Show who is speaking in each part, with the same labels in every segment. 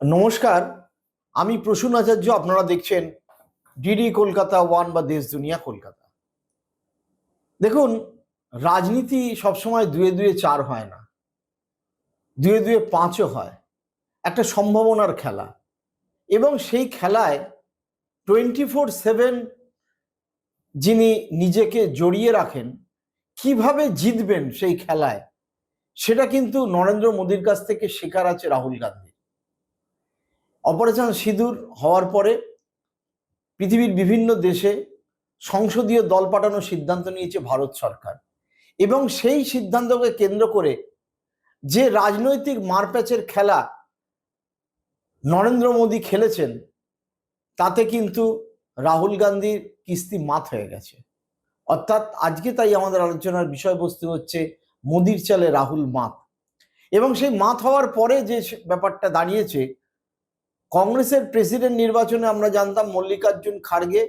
Speaker 1: নমস্কার, আমি প্রসূন আচার্য। আপনারা দেখছেন ডিডি কলকাতা ওয়ান বা দেশ দুনিয়া কলকাতা। দেখুন, রাজনীতি সবসময় দুয়ে দুয়ে চার হয় না, দুয়ে দুয়ে পাঁচও হয়। একটা সম্ভাবনার খেলা, এবং সেই খেলায় 24/7 যিনি নিজেকে জড়িয়ে রাখেন, কিভাবে জিতবেন সেই খেলায়, সেটা কিন্তু নরেন্দ্র মোদীর কাছ থেকে শেখার আছে রাহুল গান্ধী। অপারেশন সিঁদুর হওয়ার পরে পৃথিবীর বিভিন্ন দেশে সংসদীয় দল পাঠানোর সিদ্ধান্ত নিয়েছে ভারত সরকার, এবং সেই সিদ্ধান্তকে কেন্দ্র করে যে রাজনৈতিক মারপ্যাচের খেলা নরেন্দ্র মোদী খেলেছেন, তাতে কিন্তু রাহুল গান্ধীর কিস্তি মাত হয়ে গেছে। অর্থাৎ আজকে তাই আমাদের আলোচনার বিষয়বস্তু হচ্ছে মোদির চালে রাহুল মাত। এবং সেই মাত হওয়ার পরে যে ব্যাপারটা দাঁড়িয়েছে, কংগ্রেসের প্রেসিডেন্ট নির্বাচনে আমরা জানতাম মল্লিকার্জুন খাড়গে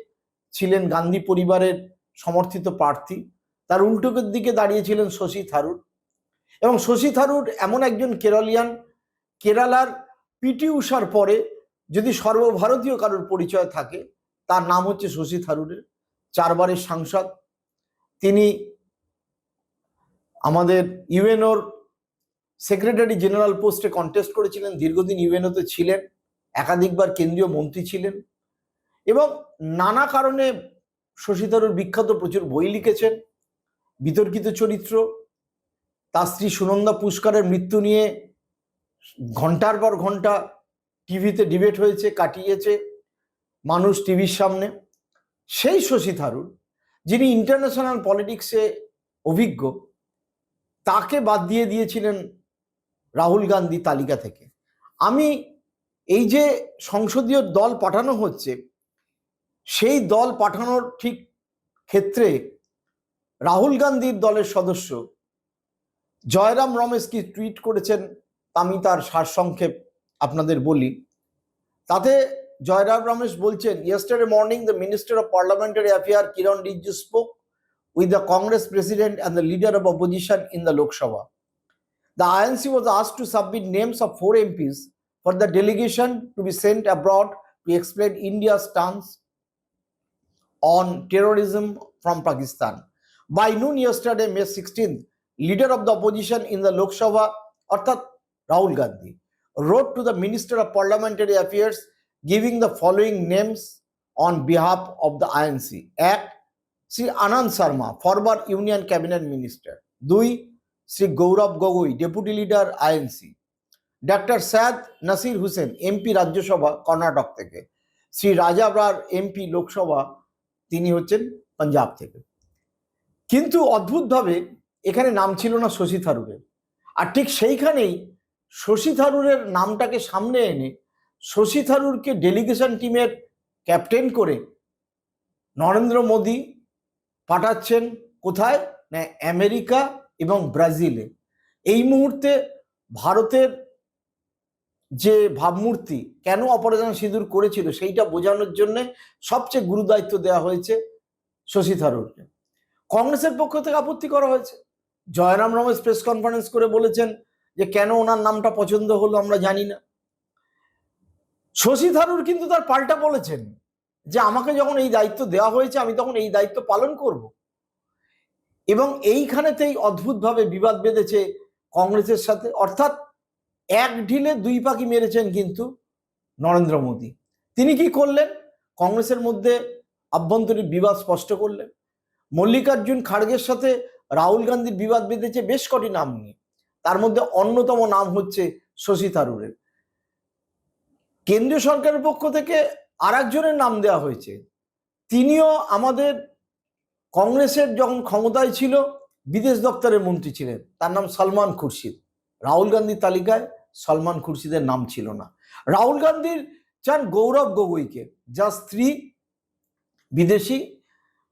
Speaker 1: ছিলেন গান্ধী পরিবারের সমর্থিত প্রার্থী, তার উল্টোকের দিকে দাঁড়িয়েছিলেন শশী থারুর। এবং শশী থারুর এমন একজন কেরলিয়ান, কেরালার পিটি উষার পরে যদি সর্বভারতীয় কারোর পরিচয় থাকে, তার নাম হচ্ছে শশী থারুরের। 4 বারের সাংসদ তিনি, আমাদের ইউএনওর সেক্রেটারি জেনারেল পোস্টে কন্টেস্ট করেছিলেন, দীর্ঘদিন ইউএনওতে ছিলেন, একাধিকবার কেন্দ্রীয় মন্ত্রী ছিলেন, এবং নানা কারণে শশী থারুর বিখ্যাত প্রচুর বই লিখেছেন, বিতর্কিত চরিত্র। তার স্ত্রী সুনন্দা পুষ্কারের মৃত্যু নিয়ে ঘন্টার পর ঘন্টা টিভিতে ডিবেট হয়েছে, কাটিয়েছে মানুষ টিভির সামনে। সেই শশী থারুর, যিনি ইন্টারন্যাশনাল পলিটিক্সে অভিজ্ঞ, তাকে বাদ দিয়ে দিয়েছিলেন রাহুল গান্ধী তালিকা থেকে। আমি এই যে সংসদীয় দল পাঠানো হচ্ছে, সেই দল পাঠানোর ঠিক ক্ষেত্রে রাহুল গান্ধীর দলের সদস্য জয়রাম রমেশ কি টুইট করেছেন, আমি তার সারসংক্ষেপ আপনাদের বলি। তাতে জয়রাম রমেশ বলছেন, yesterday morning the minister of parliamentary affairs Kiran Rijiju spoke with the Congress president and the leader of opposition in the Lok Sabha. The INC was asked to submit names of 4 MPs for the delegation to be sent abroad to explain India's stance on terrorism from Pakistan. By noon yesterday, May 16th, leader of the opposition in the Lok Sabha, অর্থাৎ Rahul Gandhi, wrote to the Minister of Parliamentary Affairs giving the following names on behalf of the INC. 1. Sri Anand Sharma, former Union Cabinet Minister. 2. Sri Gaurav Gogoi, Deputy Leader INC. Dr. Syed Nasir Hussain, MP Rajya Sabha, Karnataka থেকে। শ্রী রাজা Brar, MP Lok Sabha, তিনি হচ্ছেন পাঞ্জাব থেকে। কিন্তু অদ্ভুতভাবে এখানে নাম ছিল না শশী থারুরের। আর ঠিক সেইখানেই শশী থারুরের নামটাকে সামনে এনে শশী থারুরকে ডেলিগেশন টিমের ক্যাপ্টেন করে নরেন্দ্র মোদী পাঠাচ্ছেন কোথায় না, আমেরিকা এবং ব্রাজিলে। এই মুহূর্তে ভারতের যে ভাবমূর্তি কেন অপারেশন সিঁদুর করেছিল, সেইটা বোঝানোর জন্য সবচেয়ে গুরুদায়িত্ব দেওয়া হয়েছে শশী থারুরকে। কংগ্রেসের পক্ষ থেকে আপত্তি করা হয়েছে। জয়রাম রমেশ প্রেস কনফারেন্স করে বলেছেন যে কেন ওনার নামটা পছন্দ হলো আমরা জানি না। শশী থারুর কিন্তু তার পাল্টা বলেছেন যে আমাকে যখন এই দায়িত্ব দেওয়া হয়েছে, আমি তখন এই দায়িত্ব পালন করব। এবং এইখানেতেই অদ্ভুতভাবে বিবাদ বেঁধেছে কংগ্রেসের সাথে। অর্থাৎ এক ঢিলে 2 পাখি মেরেছেন কিন্তু নরেন্দ্র মোদী। তিনি কি করলেন, কংগ্রেসের মধ্যে আভ্যন্তরীণ বিবাদ স্পষ্ট করলেন। মল্লিকার্জুন খাড়গের সাথে রাহুল গান্ধীর বিবাদ বেঁধেছে বেশ কটি নাম নিয়ে, তার মধ্যে অন্যতম নাম হচ্ছে শশী থারুরের। কেন্দ্রীয় সরকারের পক্ষ থেকে আর একজনের নাম দেওয়া হয়েছে, তিনিও আমাদের কংগ্রেসের যখন ক্ষমতায় ছিল বিদেশ দপ্তরের মন্ত্রী ছিলেন, তার নাম সলমান খুরশিদ। রাহুল গান্ধীর তালিকায় সলমান খুরশিদের নাম ছিল না। রাহুল গান্ধীর চান গৌরব গগৈকে, যার স্ত্রী বিদেশি,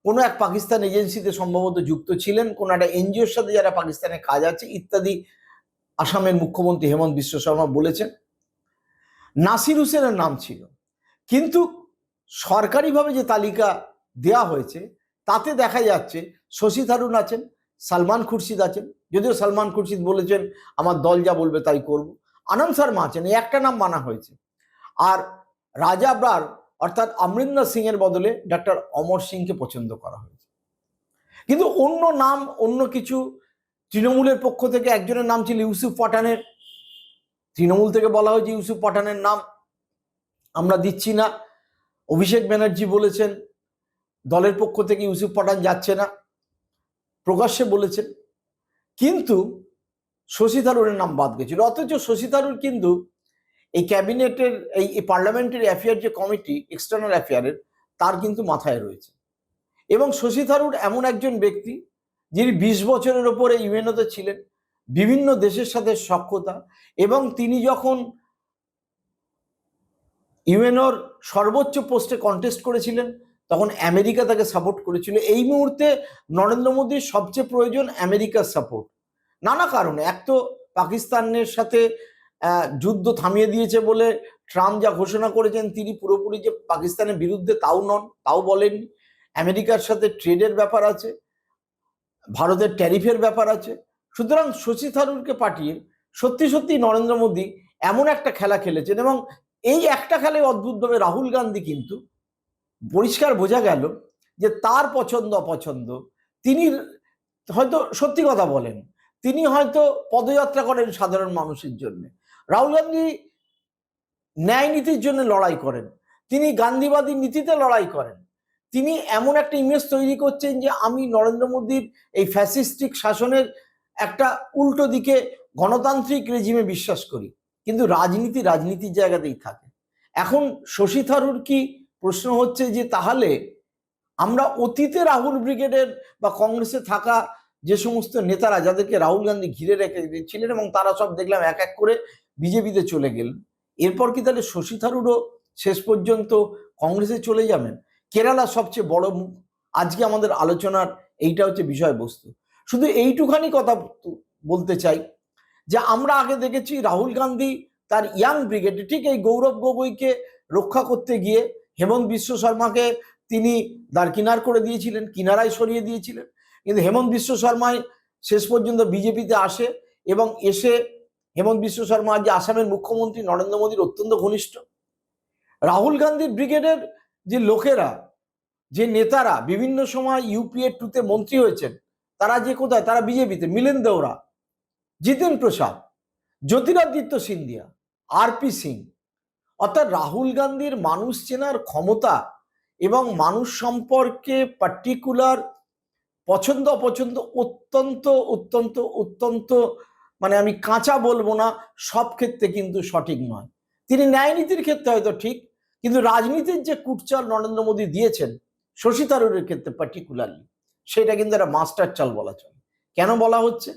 Speaker 1: কোনো এক পাকিস্তান এজেন্সিতে সম্ভবত যুক্ত ছিলেন, কোনো একটা এনজিওর সাথে যারা পাকিস্তানে কাজ আছে ইত্যাদি আসামের মুখ্যমন্ত্রী হেমন্ত বিশ্ব শর্মা বলেছেন। নাসির হুসেনের নাম ছিল, কিন্তু সরকারিভাবে যে তালিকা দেয়া হয়েছে তাতে দেখা যাচ্ছে শশী থারুর আছেন, সলমান খুরশিদ আছেন, যদিও সলমান খুরশিদ বলেছেন আমার দল যা বলবে তাই করব। আনন্দ শর্মা আছেন, এই একটা নাম মানা হয়েছে। আর রাজা ব্রার অর্থাৎ অমরিন্দর সিং এর বদলে ডক্টর অমর সিংকে পছন্দ করা হয়েছে। কিন্তু অন্য নাম, অন্য কিছু, তৃণমূলের পক্ষ থেকে একজনের নাম ছিল ইউসুফ পাঠানের, তৃণমূল থেকে বলা হয়েছে ইউসুফ পাঠানের নাম আমরা দিচ্ছি না। অভিষেক ব্যানার্জি বলেছেন দলের পক্ষ থেকে ইউসুফ পাঠান যাচ্ছে না, প্রকাশ্যে বলেছেন। কিন্তু শশী থারুরের নাম বাদ গেছিল। অথচ শশী থারুর কিন্তু এই ক্যাবিনেটের এই পার্লামেন্টারি অ্যাফেয়ার যে কমিটি, এক্সটার্নাল অ্যাফেয়ারের, তার কিন্তু মাথায় রয়েছে। এবং শশী থারুর এমন একজন ব্যক্তি যিনি 20 বছরের ওপরে ইউএনওতে ছিলেন, বিভিন্ন দেশের সাথে সখ্যতা, এবং তিনি যখন ইউএনওর সর্বোচ্চ পোস্টে কন্টেস্ট করেছিলেন তখন আমেরিকা তাকে সাপোর্ট করেছিল। এই মুহূর্তে নরেন্দ্র মোদীর সবচেয়ে প্রয়োজন আমেরিকার সাপোর্ট, নানা কারণে। এক তো পাকিস্তানের সাথে যুদ্ধ থামিয়ে দিয়েছে বলে ট্রাম্প যা ঘোষণা করেছেন, তিনি পুরোপুরি যে পাকিস্তানের বিরুদ্ধে তাও নন, তাও বলেননি। আমেরিকার সাথে ট্রেডের ব্যাপার আছে, ভারতের ট্যারিফের ব্যাপার আছে। সুতরাং শশী থারুরকে পাঠিয়ে সত্যি সত্যি নরেন্দ্র মোদী এমন একটা খেলা খেলেছেন, এবং এই একটা খেলায় অদ্ভুতভাবে রাহুল গান্ধী কিন্তু পরিষ্কার বোঝা গেল যে তার পছন্দ অপছন্দ, তিনি হয়তো সত্যি কথা বলেন, তিনি হয়তো পদযাত্রা করেন সাধারণ মানুষের জন্য, রাহুল গান্ধী ন্যায় নীতির জন্য লড়াই করেন, তিনি গান্ধীবাদী নীতিতে লড়াই করেন। তিনি এমন একটা ইমেজ তৈরি করছেন যে আমি নরেন্দ্র মোদীর এই ফ্যাসিস্টিক শাসনের একটা উল্টো দিকে গণতান্ত্রিক রেজিমে বিশ্বাস করি। কিন্তু রাজনীতি রাজনীতির জায়গাতেই থাকে। এখন শশী থারুর কি প্রশ্ন হচ্ছে যে তাহলে আমরা অতীতে রাহুল ব্রিগেডের বা কংগ্রেসে থাকা যে সমস্ত নেতারা, যাদেরকে রাহুল গান্ধী ঘিরে রেখেছিলেন এবং তারা সব দেখলাম এক এক করে বিজেপিতে চলে গেলেন, এরপর কি তাহলে শশী থারুরও শেষ পর্যন্ত কংগ্রেসে চলে যাবেন? কেরালা সবচেয়ে বড় মুখ, আজকে আমাদের আলোচনার এইটা হচ্ছে বিষয়বস্তু। শুধু এইটুখানি কথা বলতে চাই যে আমরা আগে দেখেছি রাহুল গান্ধী তার ইয়াং ব্রিগেডে ঠিক এই গৌরব গগৈকে রক্ষা করতে গিয়ে হেমন্ত বিশ্ব শর্মাকে তিনি দারকিনার করে দিয়েছিলেন, কিনারায় সরিয়ে দিয়েছিলেন। কিন্তু হেমন্ত বিশ্ব শর্মায় শেষ পর্যন্ত বিজেপিতে আসে, এবং এসে হেমন্ত বিশ্ব শর্মা যে আসামের মুখ্যমন্ত্রী নরেন্দ্র মোদীর অত্যন্ত ঘনিষ্ঠ। রাহুল গান্ধীর ব্রিগেডের যে লোকেরা, যে নেতারা বিভিন্ন সময় ইউপিএ 2-তে মন্ত্রী হয়েছেন, তারা যে কোথায়, তারা বিজেপিতে। মিলিন দেওরা, জিতেন প্রসাদ, জ্যোতিরাদিত্য সিন্ধিয়া, আরপি সিং। অর্থাৎ রাহুল গান্ধীর মানুষ চেনার ক্ষমতা এবং মানুষ সম্পর্কে পার্টিকুলার পছন্দ অপছন্দ অত্যন্ত অত্যন্ত অত্যন্ত, মানে আমি কাঁচা বলবো না, সব ক্ষেত্রে কিন্তু সঠিক নয়। তিনি ন্যায় নীতির ক্ষেত্রে হয়তো ঠিক, কিন্তু রাজনীতির যে কুটচাল নরেন্দ্র মোদী দিয়েছেন শশী থারুরের ক্ষেত্রে পার্টিকুলারলি, সেটা কিন্তু একটা মাস্টার চাল বলা চলে। কেন বলা হচ্ছে?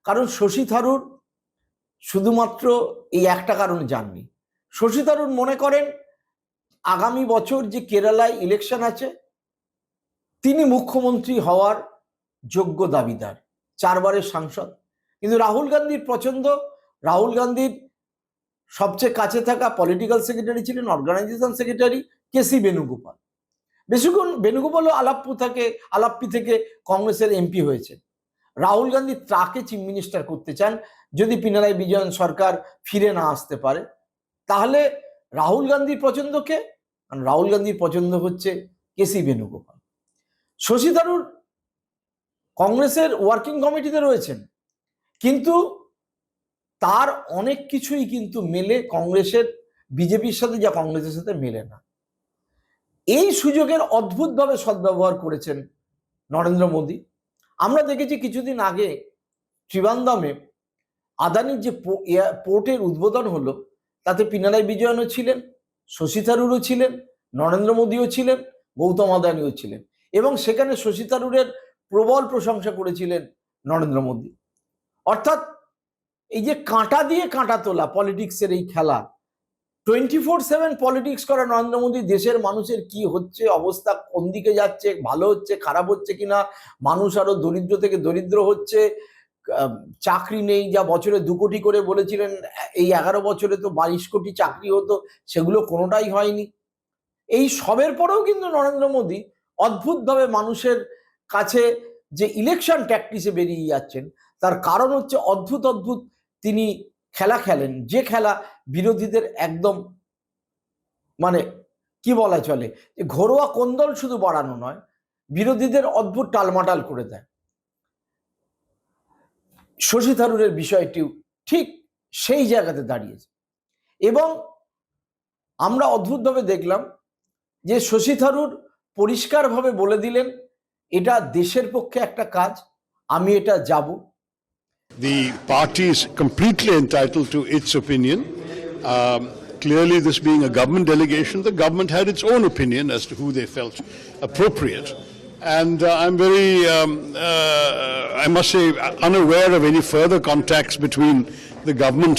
Speaker 1: কারণ শশী থারুর শুধুমাত্র এই একটা কারণে যাননি। শশী থারুর মনে করেন আগামী বছর যে কেরালায় ইলেকশন আছে, তিনি মুখ্যমন্ত্রী হওয়ার যোগ্য দাবিদার, 4 বারের সাংসদ। কিন্তু রাহুল গান্ধীর পছন্দ, রাহুল গান্ধীর সবচেয়ে কাছে থাকা পলিটিক্যাল সেক্রেটারি ছিলেন, অর্গানাইজেশন সেক্রেটারি কেসি বেণুগোপাল। বেশিক্ষণ বেণুগোপালও আলাপ্পি থেকে কংগ্রেসের এমপি হয়েছে। রাহুল গান্ধী তাকে চিফ মিনিস্টার করতে চান যদি পিনারাই বিজয়ন সরকার ফিরে না আসতে পারে। তাহলে রাহুল গান্ধীর পছন্দকে, রাহুল গান্ধীর পছন্দ হচ্ছে কেসি বেণুগোপাল। শশী থারুর কংগ্রেসের ওয়ার্কিং কমিটিতে রয়েছেন, কিন্তু তার অনেক কিছুই কিন্তু মেলে কংগ্রেসের, বিজেপির সাথে, যা কংগ্রেসের সাথে মেলে না। এই সুযোগের অদ্ভুতভাবে সদ্ব্যবহার করেছেন নরেন্দ্র মোদী। আমরা দেখেছি কিছুদিন আগে ত্রিবান্ধমে আদানির যে পোর্টের উদ্বোধন হলো, তাতে পিনারাই বিজয়নও ছিলেন, শশী থারুরও ছিলেন, নরেন্দ্র মোদীও ছিলেন, গৌতম আদানিও ছিলেন, এবং সেখানে শশী থারুরের প্রবল প্রশংসা করেছিলেন নরেন্দ্র মোদী। অর্থাৎ এই যে কাঁটা দিয়ে কাঁটা তোলা পলিটিক্সের এই খেলা, 24/7 পলিটিক্স করা নরেন্দ্র মোদী দেশের মানুষের কি হচ্ছে, অবস্থা কোন দিকে যাচ্ছে, ভালো হচ্ছে খারাপ হচ্ছে কিনা, মানুষ আরো দরিদ্র থেকে দরিদ্র হচ্ছে, চাকরি নেই, যা বছরে 2 কোটি করে বলেছিলেন, এই 11 বছরে তো 22 কোটি চাকরি হতো, সেগুলো কোনোটাই হয়নি। এই সবের পরেও কিন্তু নরেন্দ্র মোদী অদ্ভুতভাবে মানুষের কাছে যে ইলেকশন ট্যাকটিসে বেরিয়ে যাচ্ছেন, তার কারণ হচ্ছে অদ্ভুত তিনি খেলা খেলেন, যে খেলা বিরোধীদের একদম মানে কি বলা চলে, যে ঘরোয়া কোন্দল শুধু বাড়ানো নয়, বিরোধীদের অদ্ভুত টালমাটাল করে দেয়। শশী থারুরের বিষয়টিও ঠিক সেই জায়গাতে দাঁড়িয়েছে। এবং আমরা অদ্ভুতভাবে দেখলাম যে শশী থারুর পরিষ্কারভাবে বলে দিলেন, এটা দেশের পক্ষে একটা কাজ, আমি এটা যাব।
Speaker 2: The party is completely entitled to its opinion. Clearly, this being a government delegation, the government had its own opinion as to who they felt appropriate. And I'm very, I must say, unaware of any further contacts between the government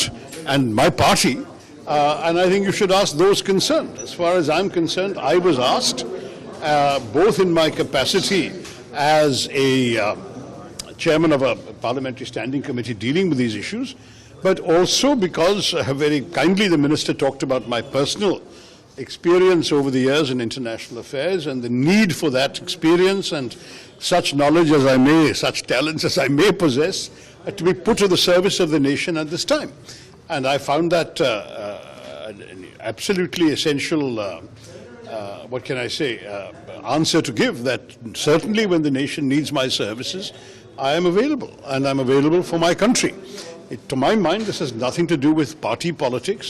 Speaker 2: and my party. And I think you should ask those concerned. As far as I'm concerned, I was asked, both in my capacity as a chairman of a parliamentary standing committee dealing with these issues, but also because very kindly the minister talked about my personal experience over the years in international affairs and the need for that experience and such knowledge as I may, such talents as I may possess, to be put to the service of the nation at this time. And I found that an absolutely essential, what can I say, answer to give, that certainly when the nation needs my services, I am available, and I'm available for my country. To my mind, this has nothing to do with party politics.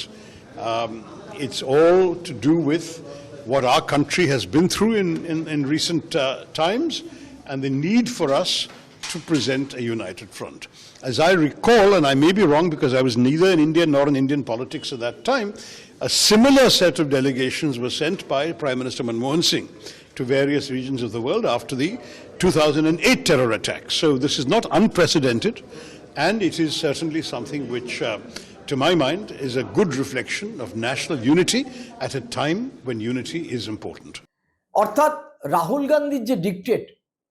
Speaker 2: It's all to do with what our country has been through in recent times and the need for us to present a united front. As I recall, and I may be wrong because I was neither in India nor in Indian politics at that time, a similar set of delegations were sent by Prime Minister Manmohan Singh to various regions of the world after the 2008 terror attacks. So this is not unprecedented, and it is certainly something which, to my mind, is a good reflection of national unity at a time when unity is important.
Speaker 1: অর্থাৎ রাহুল গান্ধীর যে dictate,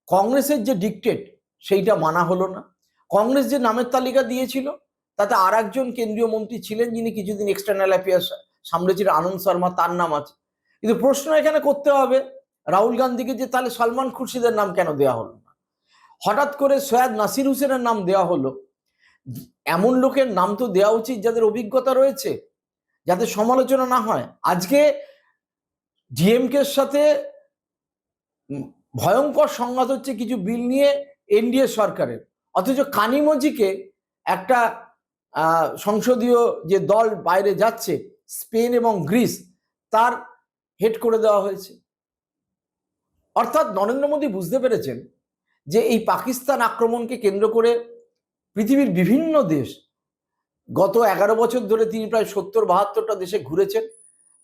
Speaker 1: কংগ্রেসের যে dictate, সেইটা মানা হলো না। কংগ্রেস যে নামের তালিকা দিয়েছিল তাতে আর একজন কেন্দ্রীয় মন্ত্রী ছিলেন যিনি কিছুদিন এক্সটার্নাল অ্যাফেয়ার্স সামলেছিলেন, আনন্দ শর্মা, তার নাম আছে। কিন্তু প্রশ্ন এখানে করতে হবে রাহুল গান্ধীকে, যে তাহলে সালমান খুরশিদের নাম কেন দেওয়া হলো না? হঠাৎ করে সৈয়দ নাসির হুসেনের নাম দেওয়া হলো। এমন লোকের নাম তো দেওয়া উচিত যাদের অভিজ্ঞতা রয়েছে, যাতে সমালোচনা না হয়। আজকে ডিএমকের সাথে ভয়ঙ্কর সংঘাত হচ্ছে কিছু বিল নিয়ে এনডিএ সরকারের, অথচ কানিমোজিকে একটা সংসদীয় যে দল বাইরে যাচ্ছে স্পেন এবং গ্রিস, তার হেড করে দেওয়া হয়েছে। অর্থাৎ নরেন্দ্র মোদী বুঝতে পেরেছেন যে এই পাকিস্তান আক্রমণকে কেন্দ্র করে পৃথিবীর বিভিন্ন দেশ, গত 11 বছর ধরে তিনি প্রায় 70-72টা দেশে ঘুরেছেন,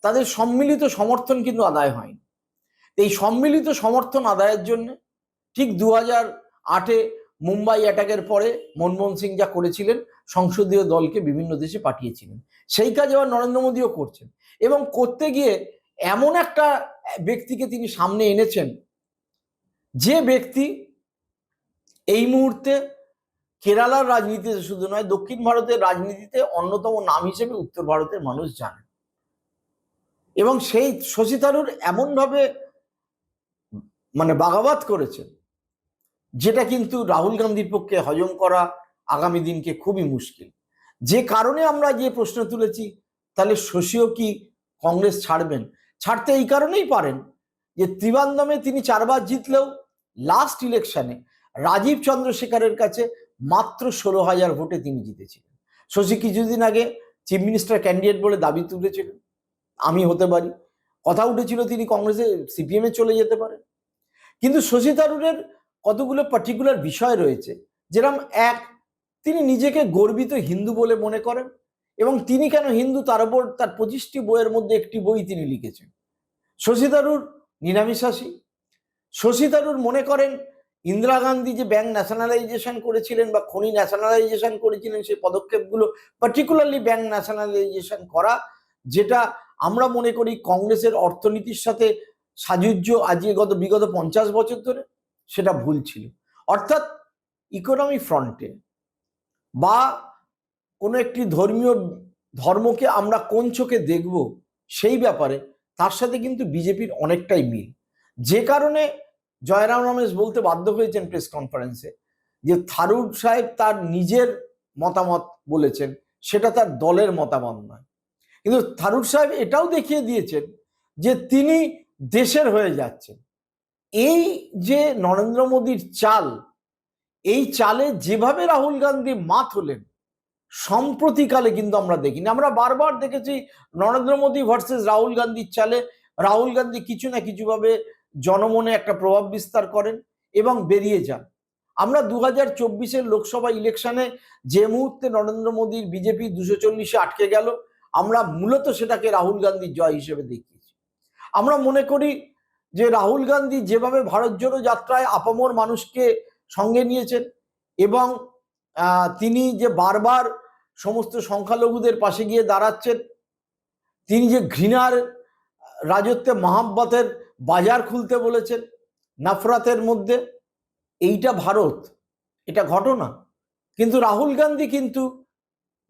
Speaker 1: তাদের সম্মিলিত সমর্থন কিন্তু আদায় হয়নি। এই সম্মিলিত সমর্থন আদায়ের জন্য ঠিক 2008-এ মুম্বাই অ্যাটাকের পরে মনমোহন সিং যা করেছিলেন, সংসদীয় দলকে বিভিন্ন দেশে পাঠিয়েছিলেন। সেই কাজ এবার নরেন্দ্র মোদীও করছেন, এবং করতে গিয়ে এমন একটা ব্যক্তিকে তিনি সামনে এনেছেন, যে ব্যক্তি এই মুহূর্তে কেরালার রাজনীতিতে শুধু নয়, দক্ষিণ ভারতের রাজনীতিতে অন্যতম নাম হিসেবে উত্তর ভারতের মানুষ জানে। এবং সেই শশী থারুর এমনভাবে বাগাবাত করেছেন, যেটা কিন্তু রাহুল গান্ধীর পক্ষে হজম করা আগামী দিনকে খুবই মুশকিল। যে কারণে আমরা যে প্রশ্ন তুলেছি, তাহলে শশীও কি কংগ্রেস ছাড়বেন? ছাড়তে এই কারণেই পারেন যে ত্রিবান্ধমে তিনি 4 বার জিতলেও লাস্ট ইলেকশনে রাজীব চন্দ্রশেখরের কাছে মাত্র 16,000 ভোটে তিনি জিতেছিলেন। শশী কিছুদিন আগে চিফ মিনিস্টার ক্যান্ডিডেট বলে দাবি তুলেছিলেন, আমি হতে পারি। কথা উঠেছিল তিনি কংগ্রেসে সিপিএমে চলে যেতে পারেন। কিন্তু শশী থারুরের কতগুলো পার্টিকুলার বিষয় রয়েছে, যেরকম এক, তিনি নিজেকে গর্বিত হিন্দু বলে মনে করেন, এবং তিনি কেন হিন্দু তার উপর তার 25টি বইয়ের মধ্যে একটি বই তিনি লিখেছেন। শশী থারুর নিরামিষাশী। শশী থারুর মনে করেন ইন্দিরা গান্ধী যে ব্যাংক ন্যাশনালাইজেশন করেছিলেন বা খনি ন্যাশনালাইজেশন করেছিলেন, সেই পদক্ষেপগুলো পার্টিকুলারলি ব্যাংক ন্যাশনালাইজেশন করা, যেটা আমরা মনে করি কংগ্রেসের অর্থনীতির সাথে সাযুজ্য আজকে বিগত 50 বছর ধরে, সেটা ভুল ছিল। অর্থাৎ ইকোনমি ফ্রন্টে বা কোনো একটি ধর্মকে আমরা কোন চোখে দেখব, সেই ব্যাপারে তার সাথে কিন্তু বিজেপির অনেকটাই মিল। যে কারণে জয়রাম রমেশ বলতে বাধ্য হয়েছেন প্রেস কনফারেন্সে যে থারুর সাহেব তার নিজের মতামত বলেছেন, সেটা তার দলের মতামত নয়। কিন্তু থারুর সাহেব এটাও দেখিয়ে দিয়েছেন যে তিনি দেশের হয়ে যাচ্ছেন। এই যে নরেন্দ্র মোদীর চাল, এই চালে যেভাবে রাহুল গান্ধী মাত হলেন সম্প্রতিকালে কিন্তু আমরা দেখিনি। আমরা বারবার দেখেছি নরেন্দ্র মোদী ভার্সেস রাহুল গান্ধীর চালে রাহুল গান্ধী কিছু না কিছুভাবে জনমনে একটা প্রভাব বিস্তার করেন এবং বেরিয়ে যান। আমরা 2024 লোকসভা ইলেকশনে যে মুহূর্তে নরেন্দ্র মোদীর বিজেপি 240-এ আটকে গেল, আমরা মূলত সেটাকে রাহুল গান্ধীর জয় হিসেবে দেখিয়েছি। আমরা মনে করি যে রাহুল গান্ধী যেভাবে ভারত জোড়ো যাত্রায় আপামর মানুষকে সঙ্গে নিয়েছেন এবং তিনি যে বারবার সমস্ত সংখ্যালঘুদের পাশে গিয়ে দাঁড়াচ্ছেন, তিনি যে ঘৃণার রাজত্বে মহাব্বতের বাজার খুলতে বলেছেন নফরতের মধ্যে, এইটা ভারত, এটা ঘটনা। কিন্তু রাহুল গান্ধী কিন্তু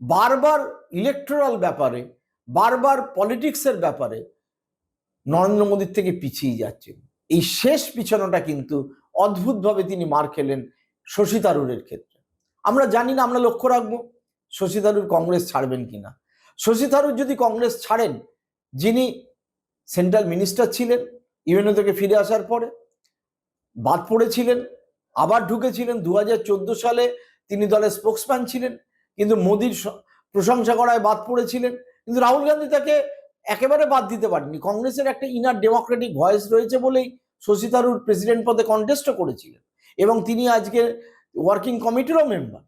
Speaker 1: বারবার ইলেকটোরাল ব্যাপারে, বারবার পলিটিক্সের ব্যাপারে নরেন্দ্র মোদীর থেকে পিছিয়ে যাচ্ছেন। এই শেষ পিছানোটা কিন্তু অদ্ভুতভাবে তিনি মার খেলেন শশী থারুরের ক্ষেত্রে। আমরা জানি না, আমরা লক্ষ্য রাখবো শশী থারুর কংগ্রেস ছাড়বেন কিনা। শশী থারুর যদি কংগ্রেস ছাড়েন, যিনি সেন্ট্রাল মিনিস্টার ছিলেন, ইউএনও থেকে ফিরে আসার পরে বাদ পড়েছিলেন, আবার ঢুকেছিলেন 2014 সালে তিনি দলের স্পোক্সম্যান ছিলেন, কিন্তু মোদির প্রশংসা করায় বাদ পড়েছিলেন। কিন্তু রাহুল গান্ধী তাকে একেবারে বাদ দিতে পারেননি। কংগ্রেসের একটা ইনার ডেমোক্রেটিক ভয়েস রয়েছে বলেই শশী থারুর প্রেসিডেন্ট পদে কন্টেস্টও করেছিলেন এবং তিনি আজকে ওয়ার্কিং কমিটিরও মেম্বার।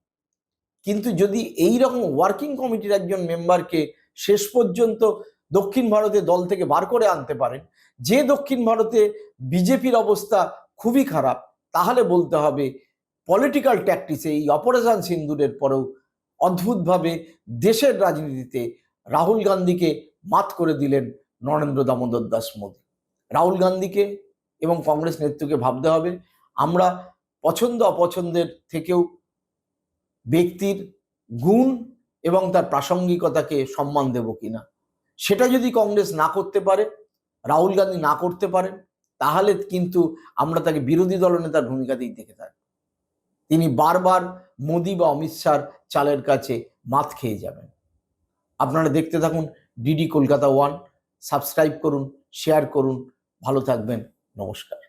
Speaker 1: কিন্তু যদি এই রকম ওয়ার্কিং কমিটির একজন মেম্বারকে শেষ পর্যন্ত দক্ষিণ ভারতে দল থেকে বার করে আনতে পারেন, যে দক্ষিণ ভারতে বিজেপির অবস্থা খুবই খারাপ, তাহলে বলতে হবে পলিটিক্যাল ট্যাকটিক্সে এই অপারেশন সিন্দুরের পরেও অদ্ভুতভাবে দেশের রাজনীতিতে রাহুল গান্ধীকে মাত করে দিলেন নরেন্দ্র দামোদর দাস মোদী। রাহুল গান্ধীকে এবং কংগ্রেস নেতৃত্বকে ভাবতে হবে, আমরা পছন্দ অপছন্দের থেকেও ব্যক্তির গুণ এবং তার প্রাসঙ্গিকতাকে সম্মান দেব কিনা। সেটা যদি কংগ্রেস না করতে পারে, রাহুল গান্ধী না করতে পারেন, তাহলে কিন্তু আমরা তাকে বিরোধী দলনেতার ভূমিকাতেই দেখে থাকি। তিনি বারবার মোদি বা অমিত শাহর চালের কাছে মাত খেয়ে যাবেন। আপনারা দেখতে থাকুন ডিডি কলকাতা 1, সাবস্ক্রাইব করুন, শেয়ার করুন, ভালো থাকবেন, নমস্কার।